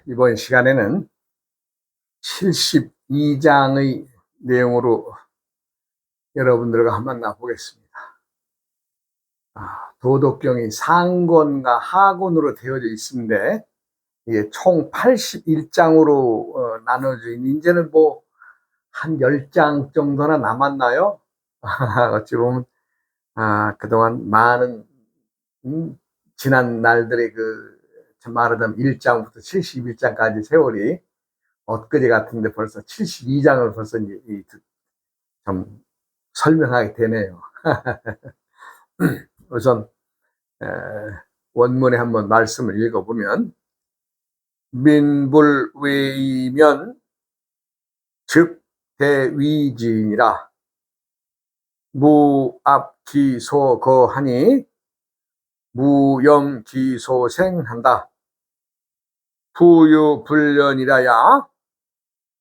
이번 시간에는 72장의 내용으로 여러분들과 한번 만나보겠습니다. 도덕경이 상권과 하권으로 되어져 있는데, 이게 총 81장으로 나눠져 있는, 이제는 한 10장 정도나 남았나요? 어찌 보면, 그동안 많은, 지난 날들의 말하자면 1장부터 71장까지 세월이 엊그제 같은데 벌써 72장을 벌써 이제 좀 설명하게 되네요. 우선 원문에 한번 말씀을 읽어보면, 민불외이면 즉 대위지이니라. 무압기소거하니 무염기소생한다. 부유불련이라야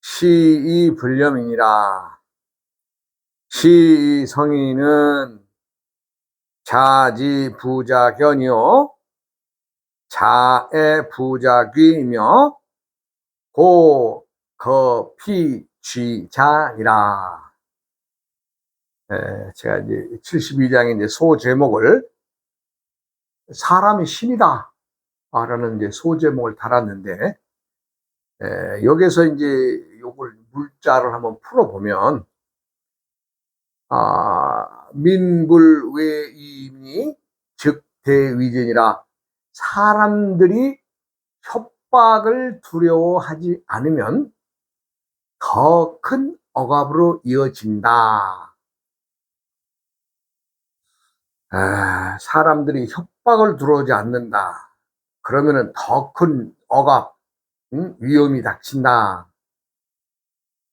시이불념이니라. 시성이는 자지부자견이요 자애부자귀이며 고거피쥐자니라. 제가 이제 72장의 이제 소제목을 사람이 신이다 라는 이제 소제목을 달았는데, 여기서 이제 요걸 물자를 한번 풀어보면, 민불외이니 즉 대위전이라. 사람들이 협박을 두려워하지 않으면 더 큰 억압으로 이어진다. 사람들이 협박을 두려워하지 않는다. 그러면은 더 큰 억압, 위험이 닥친다.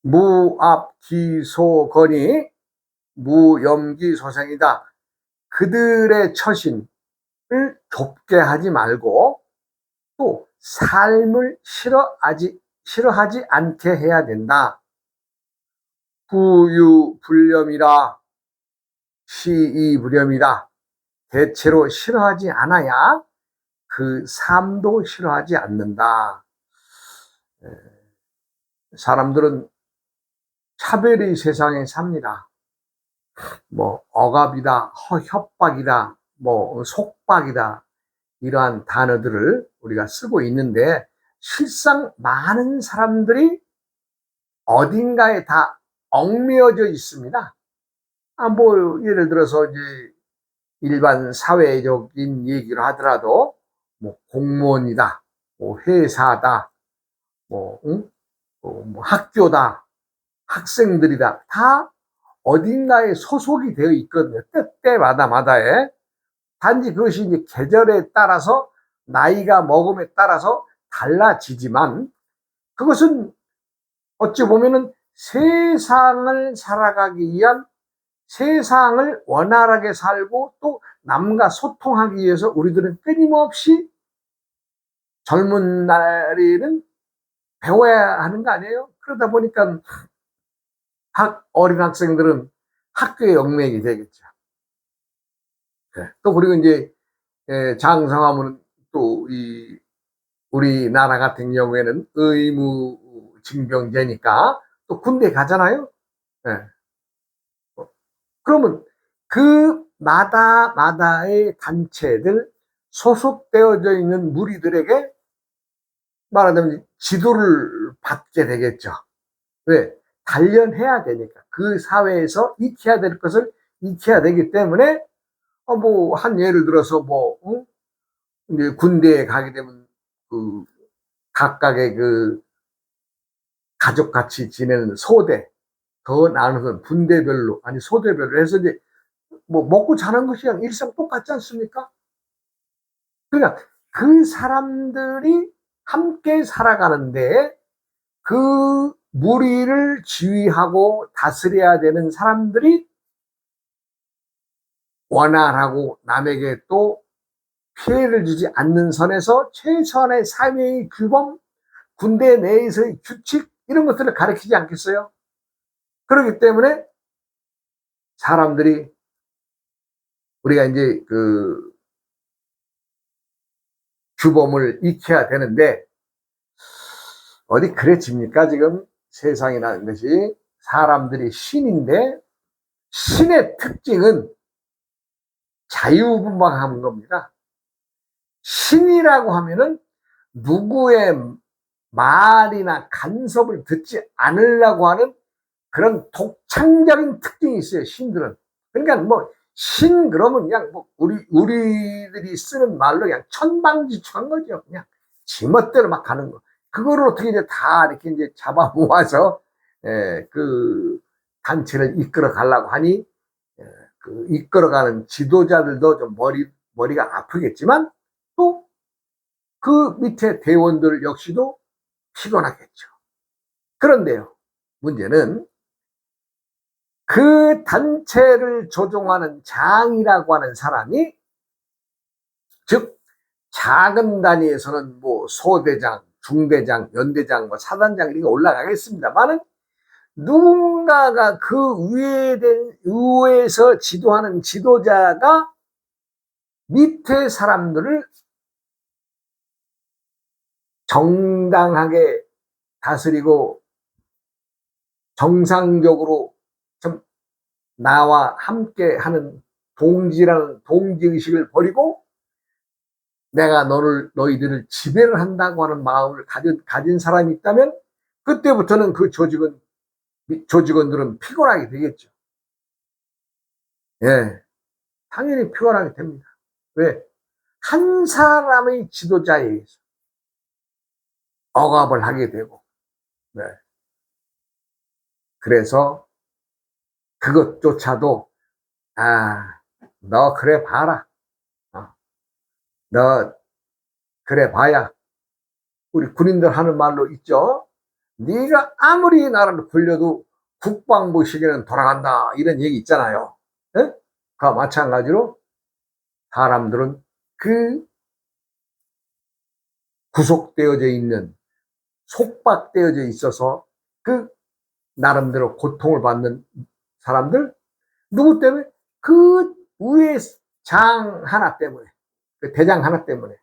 무압기소거니 무염기소생이다. 그들의 처신을 좁게 하지 말고 또 삶을 싫어하지 않게 해야 된다. 부유불념이라 시이불념이다. 대체로 싫어하지 않아야 그 삶도 싫어하지 않는다. 사람들은 차별의 세상에 삽니다. 억압이다, 협박이다, 속박이다, 이러한 단어들을 우리가 쓰고 있는데, 실상 많은 사람들이 어딘가에 다 얽매여져 있습니다. 예를 들어서 이제 일반 사회적인 얘기를 하더라도, 공무원이다, 회사다, 학교다, 학생들이다, 다 어딘가에 소속이 되어 있거든요. 때마다에. 단지 그것이 이제 계절에 따라서, 나이가 먹음에 따라서 달라지지만, 그것은 어찌 보면은 세상을 살아가기 위한, 세상을 원활하게 살고 또 남과 소통하기 위해서 우리들은 끊임없이 젊은 날에는 배워야 하는 거 아니에요? 그러다 보니까 어린 학생들은 학교에 얽매이게 되겠죠. 또 그리고 이제 장성하면 또 우리나라 같은 경우에는 의무징병제니까 또 군대 가잖아요. 그러면 그 마다의 단체들, 소속되어져 있는 무리들에게 말하자면 지도를 받게 되겠죠. 왜? 단련해야 되니까. 그 사회에서 익혀야 될 것을 익혀야 되기 때문에, 한 예를 들어서 이제 군대에 가게 되면 각각의 가족같이 지내는 소대, 더 나눠서 분대별로, 아니 소대별로 해서 이제 먹고 자는 것이 그냥 일상 똑같지 않습니까? 그러니까 그 사람들이 함께 살아가는데, 그 무리를 지휘하고 다스려야 되는 사람들이 원활하고 남에게 또 피해를 주지 않는 선에서 최소한의 사회의 규범, 군대 내에서의 규칙, 이런 것들을 가르치지 않겠어요? 그렇기 때문에 사람들이, 우리가 이제 규범을 익혀야 되는데, 어디 그래집니까? 지금 세상이라는 것이 사람들이 신인데 신의 특징은 자유분방한 겁니다. 신이라고 하면은 누구의 말이나 간섭을 듣지 않으려고 하는 그런 독창적인 특징이 있어요, 신들은. 그러니까 뭐, 신 그러면 그냥 뭐, 우리들이 쓰는 말로 그냥 천방지축한 거죠. 그냥 지멋대로 막 가는 거. 그거를 어떻게 이제 다 이렇게 이제 잡아 모아서, 그 단체를 이끌어 가려고 하니, 그 이끌어가는 지도자들도 좀 머리가 아프겠지만, 또 그 밑에 대원들 역시도 피곤하겠죠. 그런데요, 문제는 그 단체를 조종하는 장이라고 하는 사람이, 즉 작은 단위에서는 뭐 소대장, 중대장, 연대장, 뭐 사단장 이렇게 올라가겠습니다만은 누군가가 그 위에서 지도하는 지도자가 밑에 사람들을 정당하게 다스리고 정상적으로 좀 나와 함께 하는 동지라는 동지의식을 버리고 내가 너희들을 지배를 한다고 하는 마음을 가진 사람이 있다면 그때부터는 그 조직원들은 피곤하게 되겠죠. 예, 당연히 피곤하게 됩니다. 왜? 한 사람의 지도자에 의해서 억압을 하게 되고, 네. 그래서 그것조차도, 너 그래 봐라. 너 그래 봐야. 우리 군인들 하는 말로 있죠. 네가 아무리 나라를 굴려도 국방부 시계는 돌아간다. 이런 얘기 있잖아요. 예? 그와 마찬가지로 사람들은 그 구속되어져 있는, 속박되어져 있어서 그 나름대로 고통을 받는 사람들, 누구 때문에? 그 위에 장 하나 때문에, 그 대장 하나 때문에.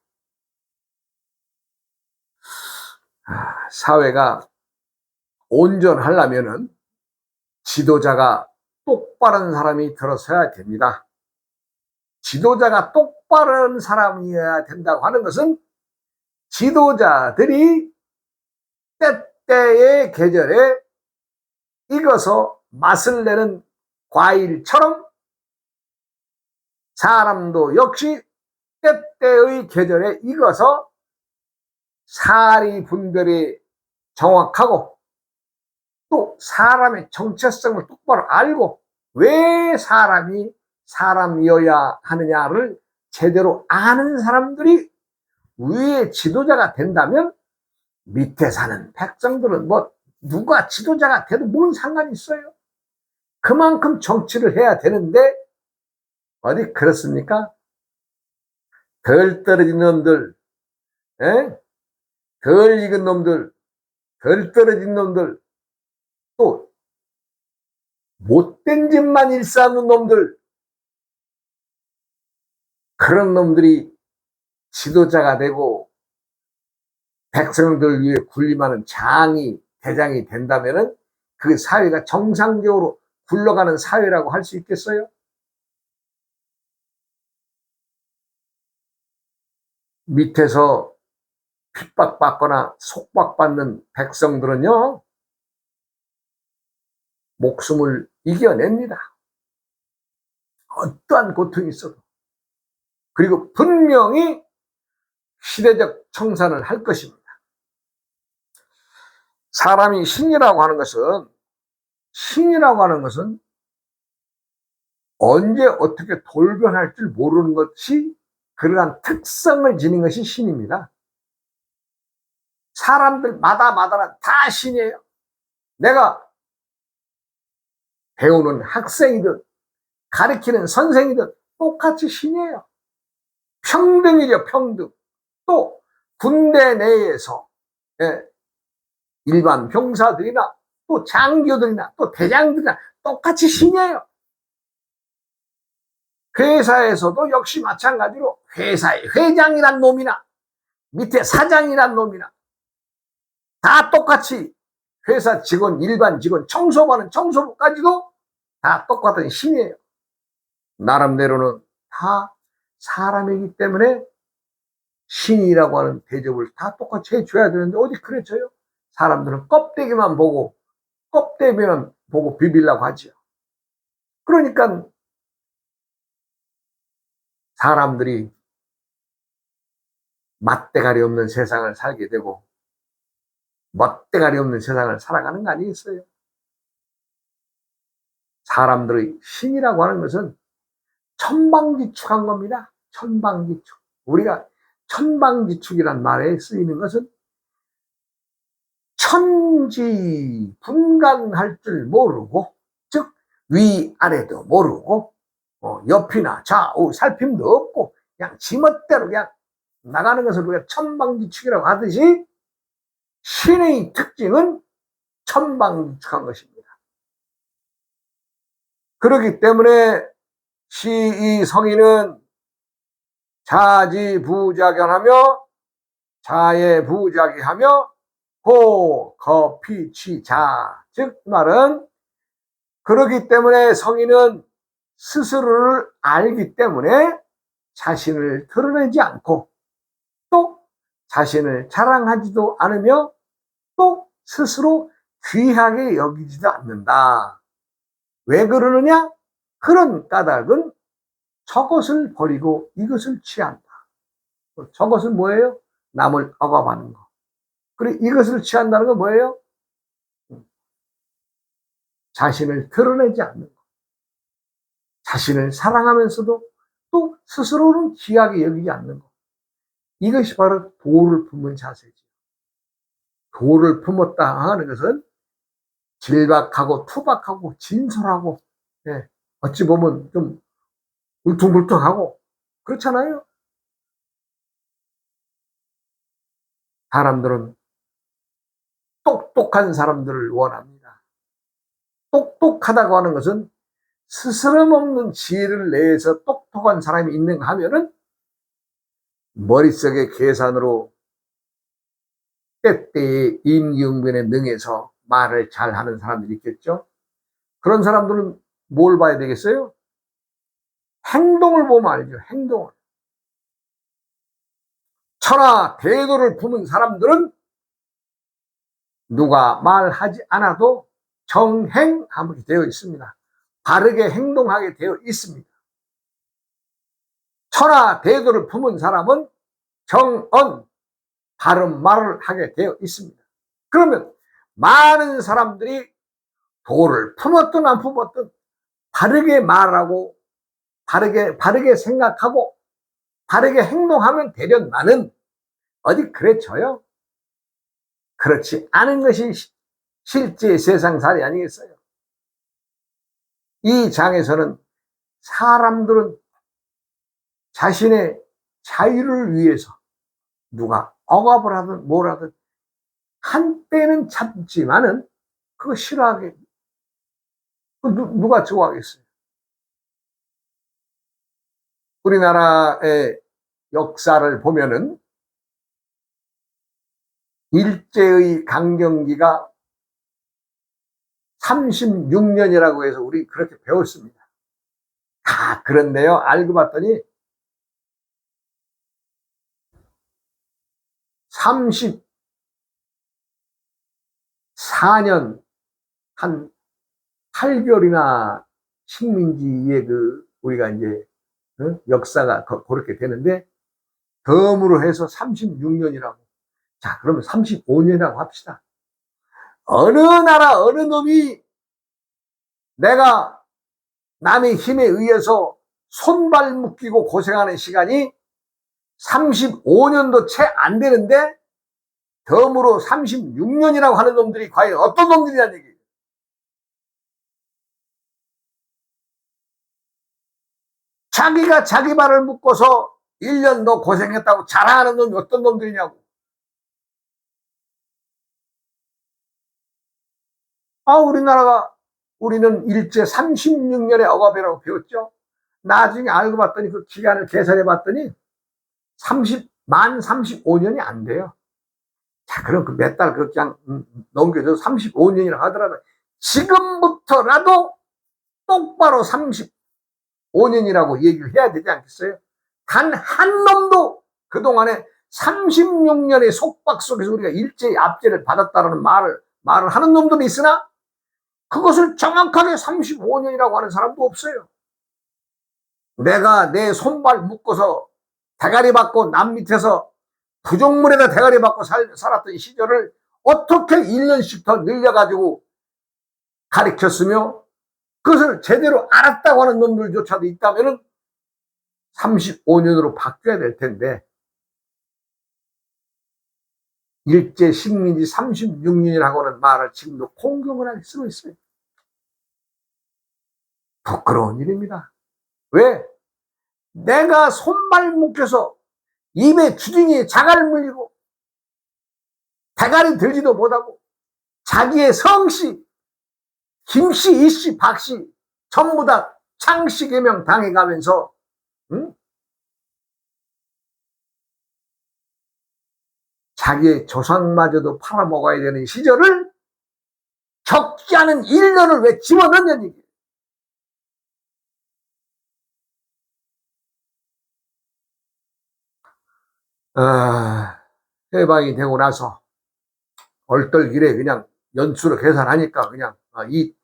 사회가 온전하려면은 지도자가 똑바른 사람이 들어서야 됩니다. 지도자가 똑바른 사람이어야 된다고 하는 것은 지도자들이 때때의 계절에 익어서 맛을 내는 과일처럼 사람도 역시 때때의 계절에 익어서 사리 분별이 정확하고 또 사람의 정체성을 똑바로 알고 왜 사람이 사람이어야 하느냐를 제대로 아는 사람들이 위에 지도자가 된다면 밑에 사는 백성들은 뭐 누가 지도자가 돼도 뭔 상관이 있어요. 그만큼 정치를 해야 되는데 어디 그렇습니까? 덜 떨어진 놈들, 에? 덜 익은 놈들, 덜 떨어진 놈들, 또 못된 짓만 일삼는 놈들, 그런 놈들이 지도자가 되고 백성들 위해 군림하는 장이 대장이 된다면은 그 사회가 정상적으로 굴러가는 사회라고 할 수 있겠어요? 밑에서 핍박받거나 속박받는 백성들은요, 목숨을 이겨냅니다. 어떠한 고통이 있어도. 그리고 분명히 시대적 청산을 할 것입니다. 사람이 신이라고 하는 것은 언제 어떻게 돌변할 줄 모르는 것이 그러한 특성을 지닌 것이 신입니다. 사람들마다는 다 신이에요. 내가 배우는 학생이든 가르치는 선생이든 똑같이 신이에요. 평등이죠, 평등. 또 군대 내에서 일반 병사들이나 또 장교들이나 또 대장들이나 똑같이 신이에요. 회사에서도 역시 마찬가지로 회사의 회장이란 놈이나 밑에 사장이란 놈이나 다 똑같이 회사 직원, 일반 직원, 청소반은 청소부까지도 다 똑같은 신이에요. 나름대로는 다 사람이기 때문에 신이라고 하는 대접을 다 똑같이 해줘야 되는데 어디 그래져요? 사람들은 껍데기만 보고 비비려고 하죠. 그러니까 사람들이 맛대가리 없는 세상을 살게 되고 멋대가리 없는 세상을 살아가는 거 아니겠어요? 사람들의 신이라고 하는 것은 천방지축한 겁니다. 천방지축. 우리가 천방지축이란 말에 쓰이는 것은 천지분간할 줄 모르고, 즉 위아래도 모르고 옆이나 좌우 살핌도 없고 그냥 지멋대로 그냥 나가는 것을 우리가 천방지축이라고 하듯이 신의 특징은 천방지축한 것입니다. 그렇기 때문에 이 성인은 자지부작용하며 자예부작용하며 호거피취자, 즉 말은 그렇기 때문에 성인은 스스로를 알기 때문에 자신을 드러내지 않고 또 자신을 자랑하지도 않으며 또 스스로 귀하게 여기지도 않는다. 왜 그러느냐? 그런 까닭은 저것을 버리고 이것을 취한다. 저것은 뭐예요? 남을 억압하는 거. 그리고 이것을 취한다는 건 뭐예요? 자신을 드러내지 않는 거. 자신을 사랑하면서도 또 스스로는 귀하게 여기지 않는 거. 이것이 바로 도를 품은 자세죠. 도를 품었다 하는 것은 질박하고 투박하고 진솔하고, 예, 어찌 보면 좀 울퉁불퉁하고 그렇잖아요. 사람들은 똑똑한 사람들을 원합니다. 똑똑하다고 하는 것은 스스럼 없는 지혜를 내서 똑똑한 사람이 있는가 하면은 머릿속의 계산으로 때때의 임기응변에 능해서 말을 잘하는 사람들이 있겠죠. 그런 사람들은 뭘 봐야 되겠어요? 행동을 보면 알죠. 행동을. 천하 대도를 품은 사람들은 누가 말하지 않아도 정행하게 되어 있습니다. 바르게 행동하게 되어 있습니다. 천하 대도를 품은 사람은 정언, 바른 말을 하게 되어 있습니다. 그러면 많은 사람들이 도를 품었든 안 품었든 바르게 말하고 바르게 생각하고 바르게 행동하면 되련나는 어디 그래져요? 그렇지 않은 것이 실제 세상살이 아니겠어요? 이 장에서는 사람들은 자신의 자유를 위해서 누가 억압을 하든 뭘 하든 한때는 참지만은 그거 싫어하게, 누가 좋아하겠어요? 우리나라의 역사를 보면은 일제의 강점기가 36년이라고 해서 우리 그렇게 배웠습니다. 다 그런데요, 알고 봤더니 34년 한 8개월이나 식민지의 우리가 이제 역사가 그렇게 되는데 덤으로 해서 36년이라고. 자, 그러면 35년이라고 합시다. 어느 나라 어느 놈이 내가 남의 힘에 의해서 손발 묶이고 고생하는 시간이 35년도 채 안 되는데 덤으로 36년이라고 하는 놈들이 과연 어떤 놈들이냐는 얘기예요. 자기가 자기 발을 묶어서 1년 더 고생했다고 자랑하는 놈이 어떤 놈들이냐고. 우리는 일제 36년의 억압이라고 배웠죠. 나중에 알고 봤더니 그 기간을 계산해 봤더니 만 35년이 안 돼요. 자, 그럼 그 몇 달 그냥 넘겨줘 35년이라 하더라도 지금부터라도 똑바로 35년이라고 얘기를 해야 되지 않겠어요? 단 한 놈도 그동안에 36년의 속박 속에서 우리가 일제히 압제를 받았다는 말을 하는 놈들이 있으나 그것을 정확하게 35년이라고 하는 사람도 없어요. 내가 내 손발 묶어서 대가리 받고 남 밑에서 부족물에다 대가리 받고 살았던 시절을 어떻게 1년씩 더 늘려가지고 가르쳤으며 그것을 제대로 알았다고 하는 놈들조차도 있다면 35년으로 바뀌어야 될 텐데 일제 식민지 36년이라고 하는 말을 지금도 공경을 하게 쓰고 있어요. 부끄러운 일입니다. 왜? 내가 손발 묶여서 입에 주둥이에 자갈을 물리고 대가리 들지도 못하고 자기의 성씨, 김씨, 이씨, 박씨 전부 다 창씨 개명 당해가면서 응? 자기의 조상마저도 팔아먹어야 되는 시절을 적지 않은 1년을 왜 집어넣는 얘기예요. 해방이 되고 나서 얼떨결에 그냥 연수로 계산하니까 그냥 이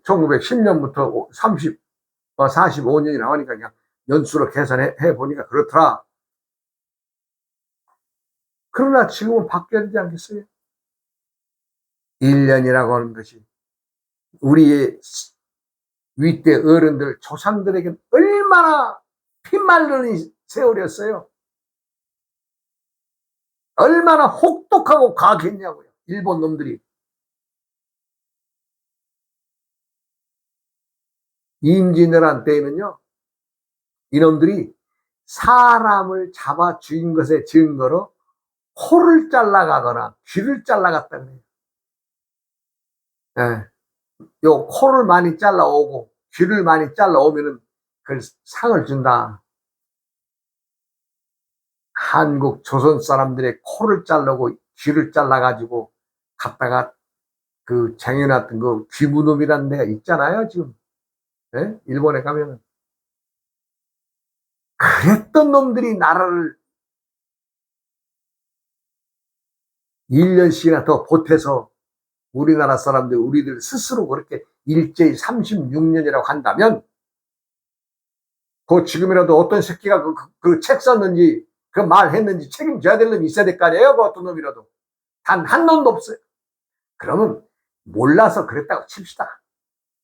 1910년부터 45년이 나오니까 그냥 연수로 계산해 보니까 그렇더라. 그러나 지금은 바뀌어야 되지 않겠어요? 1년이라고 하는 것이 우리의 윗대 어른들 조상들에게 얼마나 피말르는 세월이었어요. 얼마나 혹독하고 과학했냐고요. 일본 놈들이. 임진왜란 때에는요. 이놈들이 사람을 잡아 죽인 것의 증거로 코를 잘라가거나 귀를 잘라갔다 그래요. 예. 요 코를 많이 잘라오고 귀를 많이 잘라오면은 그걸 상을 준다. 한국 조선 사람들의 코를 자르고 귀를 잘라가지고 갖다가 그 쟁여놨던 그 귀무덤이라는 데가 있잖아요, 지금. 예? 일본에 가면은. 그랬던 놈들이 나라를 1년씩이나 더 보태서 우리나라 사람들, 우리들 스스로 그렇게 일제히 36년이라고 한다면, 그 지금이라도 어떤 새끼가 그 책 썼는지, 그 말 했는지 책임져야 될 놈이 있어야 될 거 아니에요? 그 어떤 놈이라도. 단 한 놈도 없어요. 그러면 몰라서 그랬다고 칩시다.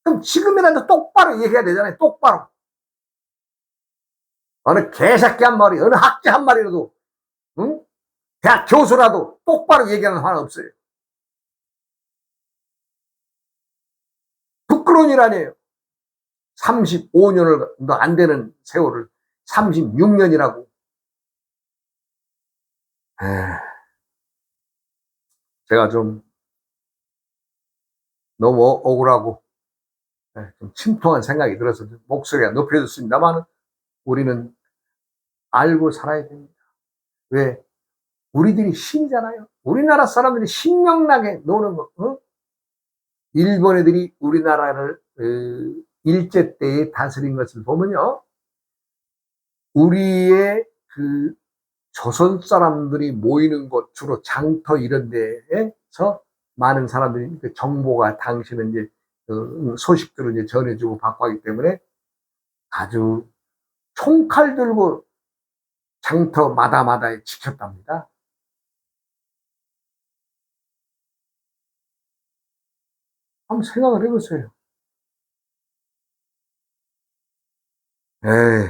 그럼 지금이라도 똑바로 얘기해야 되잖아요. 똑바로. 어느 개새끼 한 마리, 어느 학자 한 마리라도, 응? 대학 교수라도 똑바로 얘기하는 화는 없어요. 부끄러운 일 아니에요. 35년도 안 되는 세월을 36년이라고. 제가 좀 너무 억울하고 좀 침통한 생각이 들어서 목소리가 높여졌습니다만 우리는 알고 살아야 됩니다. 왜? 우리들이 신이잖아요. 우리나라 사람들이 신명나게 노는 거. 일본 애들이 우리나라를 일제 때에 다스린 것을 보면요. 우리의 그 조선 사람들이 모이는 곳, 주로 장터 이런 데에서 많은 사람들이 그 정보가 당시는 이제 소식들을 이제 전해주고 받고 하기 때문에 아주 총칼 들고 장터 마다마다에 지켰답니다. 한번 생각을 해보세요. 에이,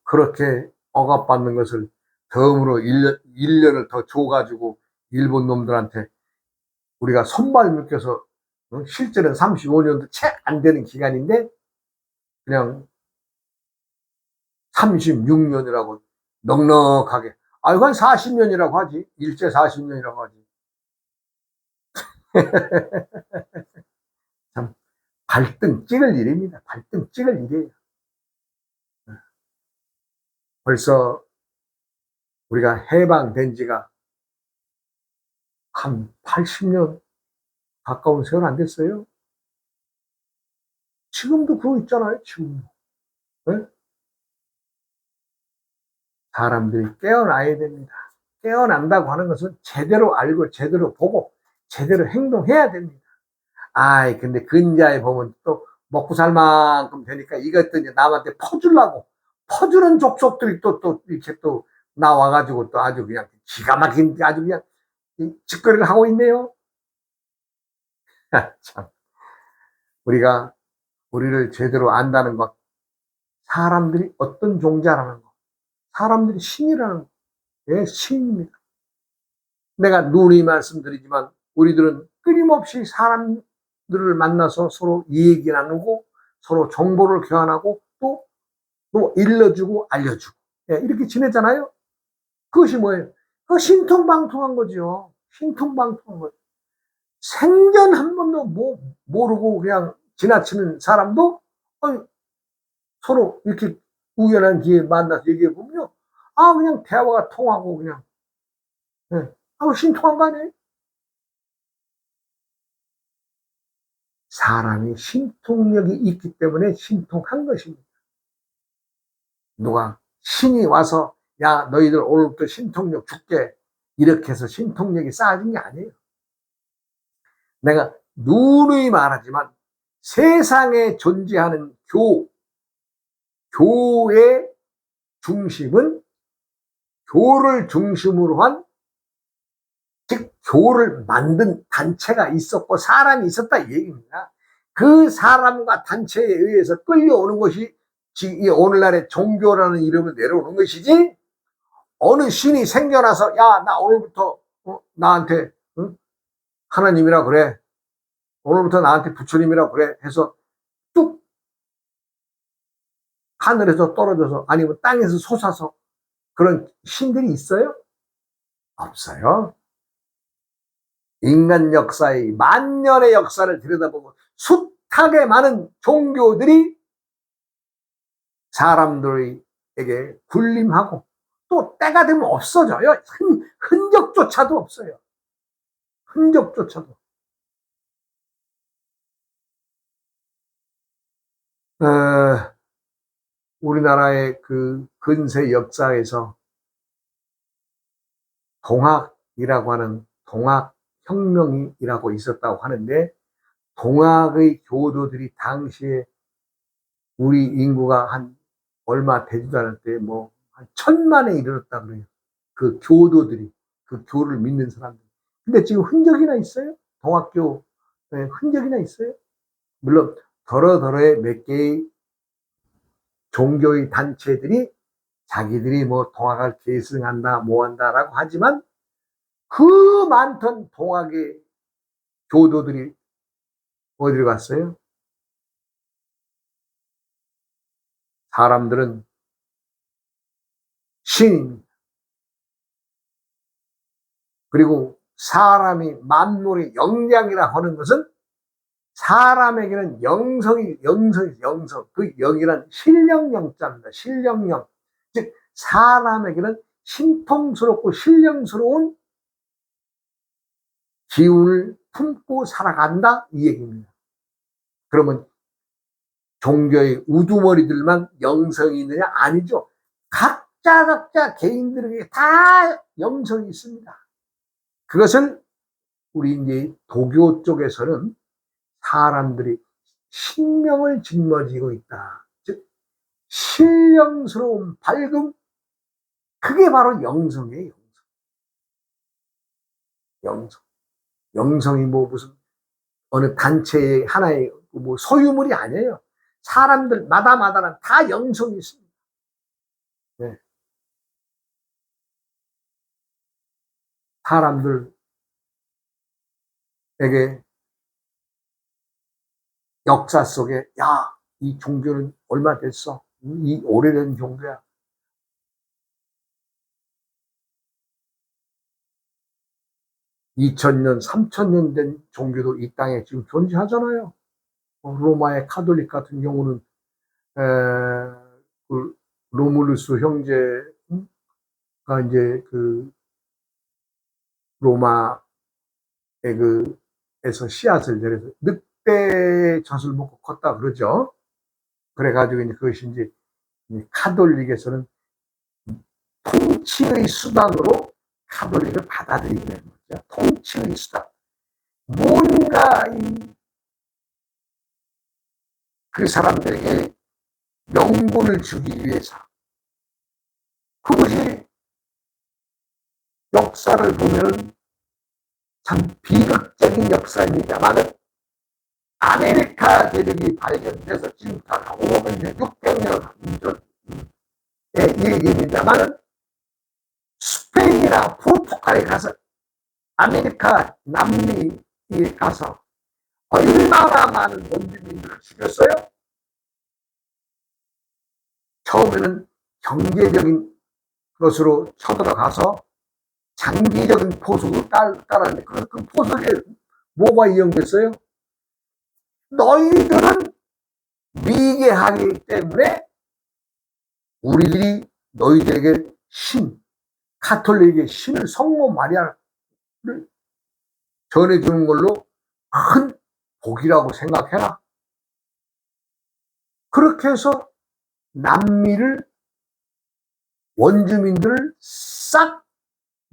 그렇게 억압받는 것을 덤으로 1년을 더 줘가지고 일본 놈들한테 우리가 손발 묶여서 실제는 35년도 채 안 되는 기간인데 그냥 36년이라고 넉넉하게 이건 40년이라고 하지. 일제 40년이라고 하지. 참 발등 찍을 일입니다. 발등 찍을 일이에요. 벌써 우리가 해방된 지가 한 80년 가까운 세월 안 됐어요. 지금도 그러고 있잖아요, 지금. 네? 사람들이 깨어나야 됩니다. 깨어난다고 하는 것은 제대로 알고, 제대로 보고, 제대로 행동해야 됩니다. 아이, 근데 근자에 보면 또 먹고 살 만큼 되니까 이것들이 남한테 퍼주려고, 퍼주는 족속들이 또 이렇게 또 나와가지고 또 아주 그냥 기가 막힌 아주 그냥 짓거리를 하고 있네요. 참. 우리가 우리를 제대로 안다는 것, 사람들이 어떤 종자라는 것, 사람들이 신이라는 것, 예, 신입니다. 내가 누누이 말씀드리지만 우리들은 끊임없이 사람들을 만나서 서로 얘기 나누고 서로 정보를 교환하고 또 일러주고 알려주고, 예, 이렇게 지내잖아요. 그것이 뭐예요? 그 신통방통한 거죠. 신통방통한 거죠. 생전 한 번도 모르고 그냥 지나치는 사람도 서로 이렇게 우연한 기회에 만나서 얘기해 보면요. 아, 그냥 대화가 통하고 그냥, 예. 아, 신통한 거 아니에요? 사람이 신통력이 있기 때문에 신통한 것입니다. 누가 신이 와서 야, 너희들 오늘부터 신통력 줄게, 이렇게 해서 신통력이 쌓아진 게 아니에요. 내가 누누이 말하지만 세상에 존재하는 교의 중심은 교를 중심으로 한, 즉 교를 만든 단체가 있었고 사람이 있었다 이 얘기입니다. 그 사람과 단체에 의해서 끌려오는 것이 이 오늘날의 종교라는 이름을 내려오는 것이지, 어느 신이 생겨나서 야, 나 오늘부터 나한테 하나님이라 그래, 오늘부터 나한테 부처님이라 그래 해서 뚝 하늘에서 떨어져서 아니면 땅에서 솟아서 그런 신들이 있어요? 없어요. 인간 역사의 만년의 역사를 들여다보고 숱하게 많은 종교들이 사람들에게 군림하고 또 때가 되면 없어져요. 흔적조차도 없어요. 흔적조차도. 우리나라의 그 근세 역사에서 동학이라고 하는 동학혁명이라고 있었다고 하는데, 동학의 교도들이 당시에 우리 인구가 한 얼마 되지도 않을 때 뭐 한 1000만에 이르렀다 그래요. 그 교도들이, 그 교를 믿는 사람들. 근데 지금 흔적이나 있어요? 동학교 흔적이나 있어요? 물론 더러더러의 몇 개의 종교의 단체들이 자기들이 뭐 동학을 계승한다 뭐 한다라고 하지만 그 많던 동학의 교도들이 어디로 갔어요? 사람들은 신입니다. 그리고 사람이 만물의 영장이라 하는 것은 사람에게는 영성. 그 영이란 신령영자입니다. 신령영. 즉, 사람에게는 신통스럽고 신령스러운 기운을 품고 살아간다 이 얘기입니다. 그러면 종교의 우두머리들만 영성이 있느냐? 아니죠. 각자 개인들에게 다 영성이 있습니다. 그것을 우리 이제 도교 쪽에서는 사람들이 신명을 짊어지고 있다. 즉, 신령스러운 밝음, 그게 바로 영성이에요. 영성. 영성이 뭐 무슨 어느 단체의 하나의 뭐 소유물이 아니에요. 사람들마다는 다 영성이 있습니다. 네. 사람들에게 역사 속에 야, 이 종교는 얼마 됐어? 이 오래된 종교야. 2000년, 3000년 된 종교도 이 땅에 지금 존재하잖아요. 로마의 카톨릭 같은 경우는 그 로물루스 형제가 이제 로마의 에서 씨앗을 내려서 늑대 젖을 먹고 컸다 그러죠. 그래가지고 이제 그것이 이제 카톨릭에서는 통치의 수단으로 카톨릭을 받아들이게 되는 거죠. 통치의 수단. 뭔가 그 사람들에게 명분을 주기 위해서. 그것이 역사를 보면 참 비극적인 역사입니다만 아메리카 대륙이 발견돼서 지금부터 500년, 600년의 얘기입니다만 스페인이나 포르투갈에 가서 아메리카 남미에 가서 얼마나 많은 원주민들을 죽였어요? 처음에는 경제적인 것으로 쳐들어가서 장기적인 포석을 따랐는데 그 포석에 뭐가 이용됐어요? 너희들은 미개하기 때문에 우리들이 너희들에게 카톨릭의 신을 성모 마리아를 전해주는 걸로 큰 복이라고 생각해라. 그렇게 해서 남미를 원주민들을 싹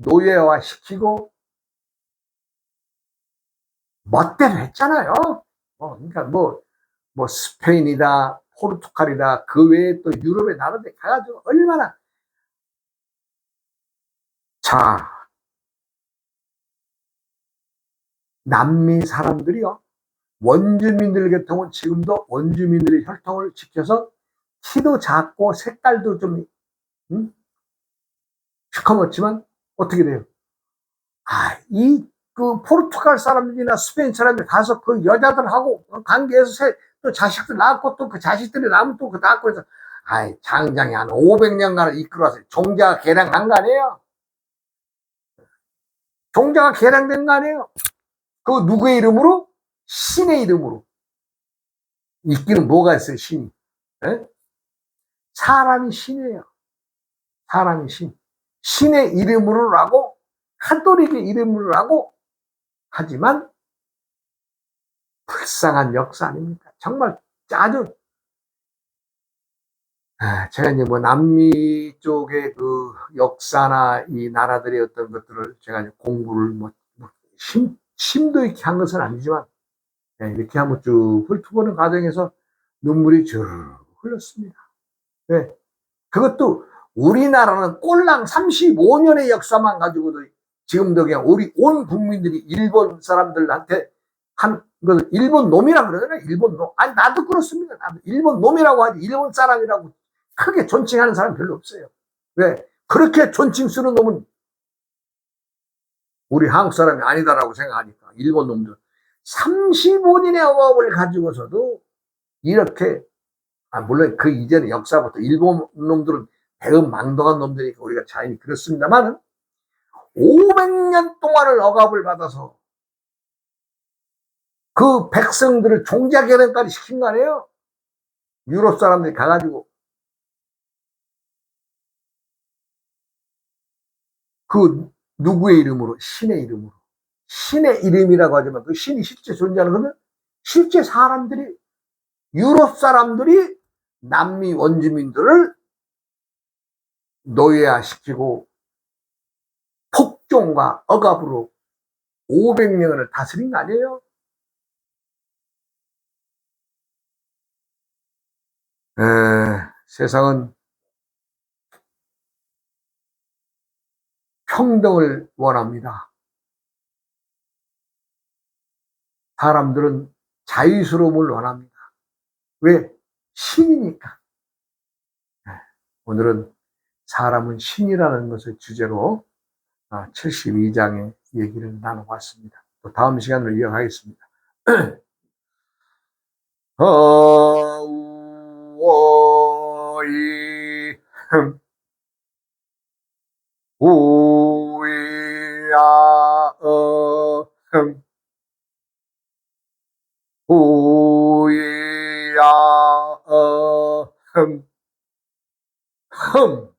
노예화시키고 멋대로 했잖아요. 그러니까 뭐 스페인이다, 포르투갈이다, 그 외에 또 유럽의 나라들 가가지고 얼마나. 자, 남미 사람들이요, 원주민들 계통은 지금도 원주민들의 혈통을 지켜서 키도 작고 색깔도 좀 시커멓지만 어떻게 돼요? 포르투갈 사람들이나 스페인 사람들이 가서 그 여자들하고 관계해서 또 자식들 낳고 또 그 자식들이 낳으면 또 그 낳고 해서 장장이 한 500년간을 이끌어와서 종자가 개량한 거 아니에요? 종자가 개량된 거 아니에요? 그 누구의 이름으로? 신의 이름으로. 있기는 뭐가 있어요, 신이? 에? 사람이 신이에요. 사람이 신. 신의 이름으로라고, 카톨릭의 이름으로라고 하지만 불쌍한 역사 아닙니까? 정말 아주. 제가 이제 남미 쪽의 그 역사나 이 나라들의 어떤 것들을 제가 이제 공부를 심도 있게 한 것은 아니지만, 이렇게 한번 쭉 훑어보는 과정에서 눈물이 쭉 흘렀습니다. 네. 그것도 우리나라는 꼴랑 35년의 역사만 가지고도 지금도 그냥 우리 온 국민들이 일본 사람들한테 일본 놈이라고 그러잖아요. 일본 놈. 나도 그렇습니다. 나도 일본 놈이라고 하지, 일본 사람이라고 크게 존칭하는 사람 별로 없어요. 왜? 그렇게 존칭스러운 놈은 우리 한국 사람이 아니다라고 생각하니까. 일본 놈들 35년의 억압을 가지고서도 이렇게, 물론 그 이전의 역사부터 일본 놈들은 대응망덕한 놈들이니까 우리가 자연히 그렇습니다만 500년 동안을 억압을 받아서 그 백성들을 종자개념까지 시킨 거 아니에요? 유럽 사람들이 가가지고 그 누구의 이름으로? 신의 이름으로. 신의 이름이라고 하지만 그 신이 실제 존재하는 것은 실제 사람들이, 유럽 사람들이 남미 원주민들을 노예화시키고 폭종과 억압으로 500년을 다스린 거 아니에요? 세상은 평등을 원합니다. 사람들은 자유스러움을 원합니다. 왜? 신이니까. 오늘은 사람은 신이라는 것을 주제로 72장의 얘기를 나눠봤습니다. 또 다음 시간으로 이어가겠습니다. 어우어이 우이야 우이야 흠